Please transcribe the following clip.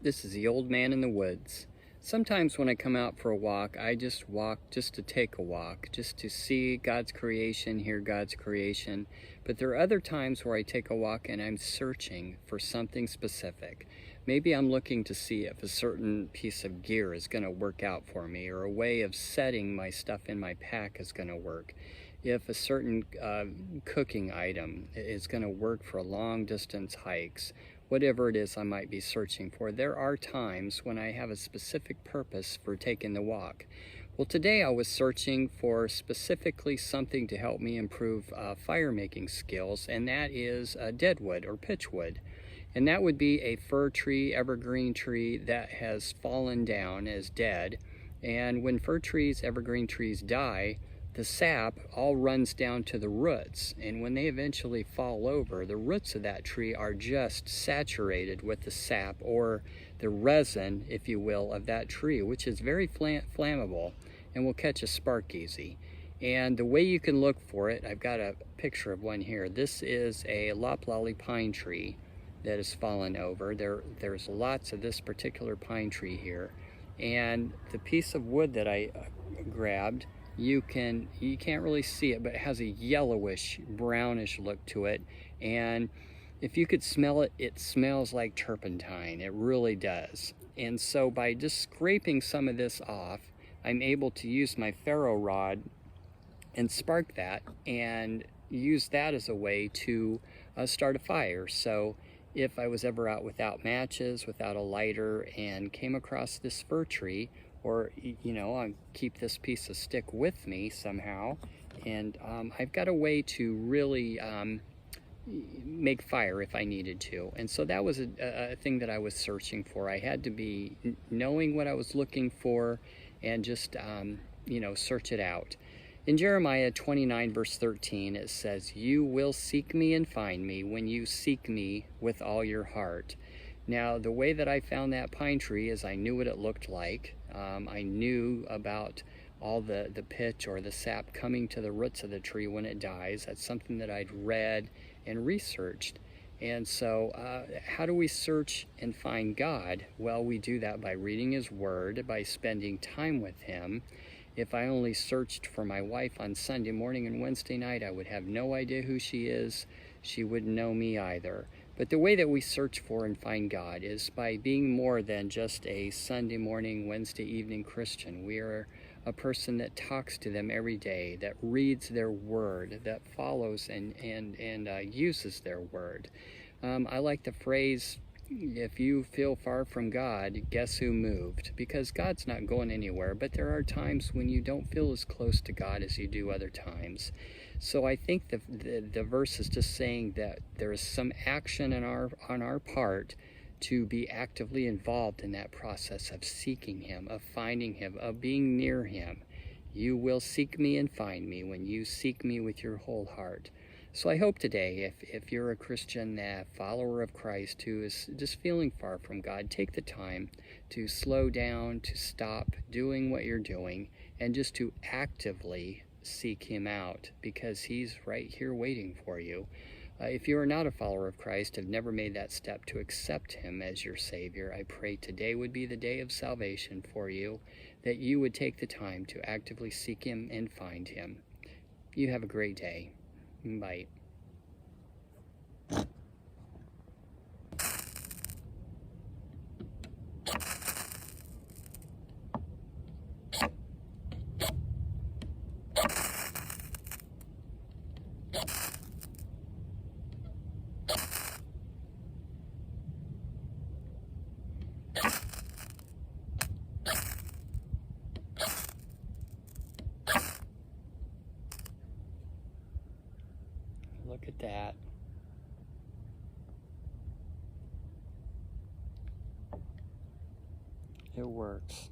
This is the Old Man in the Woods. Sometimes when I come out for a walk, I just walk just to take a walk, just to see God's creation, hear God's creation. But there are other times where I take a walk and I'm searching for something specific. Maybe I'm looking to see if a certain piece of gear is going to work out for me, or a way of setting my stuff in my pack is going to work. If a certain cooking item is going to work for long distance hikes, whatever it is I might be searching for, there are times when I have a specific purpose for taking the walk. Well, today I was searching for specifically something to help me improve fire making skills, and that is deadwood or pitchwood. And that would be a fir tree, evergreen tree that has fallen down as dead. And when fir trees, evergreen trees die, the sap all runs down to the roots, and when they eventually fall over, the roots of that tree are just saturated with the sap, or the resin, if you will, of that tree, which is very flammable and will catch a spark easy. And the way you can look for it, I've got a picture of one here. This is a loblolly pine tree that has fallen over. There's lots of this particular pine tree here, and the piece of wood that I grabbed, you can't really see it, but it has a yellowish brownish look to it, and if you could smell it, it smells like turpentine. It really does. And so by just scraping some of this off, I'm able to use my ferro rod and spark that and use that as a way to start a fire. So if I was ever out without matches, without a lighter, and came across this fir tree, or I keep this piece of stick with me somehow, and I've got a way to really make fire if I needed to. And so that was a thing that I was searching for. I had to be knowing what I was looking for and just search it out. In Jeremiah 29 verse 13, it says, "You will seek me and find me when you seek me with all your heart." Now, the way that I found that pine tree is I knew what it looked like. I knew about all the pitch or the sap coming to the roots of the tree when it dies. That's something that I'd read and researched. And so how do we search and find God? Well, we do that by reading His Word, by spending time with Him. If I only searched for my wife on Sunday morning and Wednesday night, I would have no idea who she is. She wouldn't know me either. But the way that we search for and find God is by being more than just a Sunday morning, Wednesday evening Christian. We are a person that talks to them every day, that reads their word, that follows and uses their word. I like the phrase, if you feel far from God, guess who moved? Because God's not going anywhere, but there are times when you don't feel as close to God as you do other times. So I think the verse is just saying that there is some action on our part to be actively involved in that process of seeking Him, of finding Him, of being near Him. You will seek me and find me when you seek me with your whole heart. So I hope today, if you're a Christian, follower of Christ who is just feeling far from God, take the time to slow down, to stop doing what you're doing, and just to actively seek Him out, because He's right here waiting for you. If you are not a follower of Christ, have never made that step to accept Him as your Savior, I pray today would be the day of salvation for you, that you would take the time to actively seek Him and find Him. You have a great day. Bye. Look at that. It works.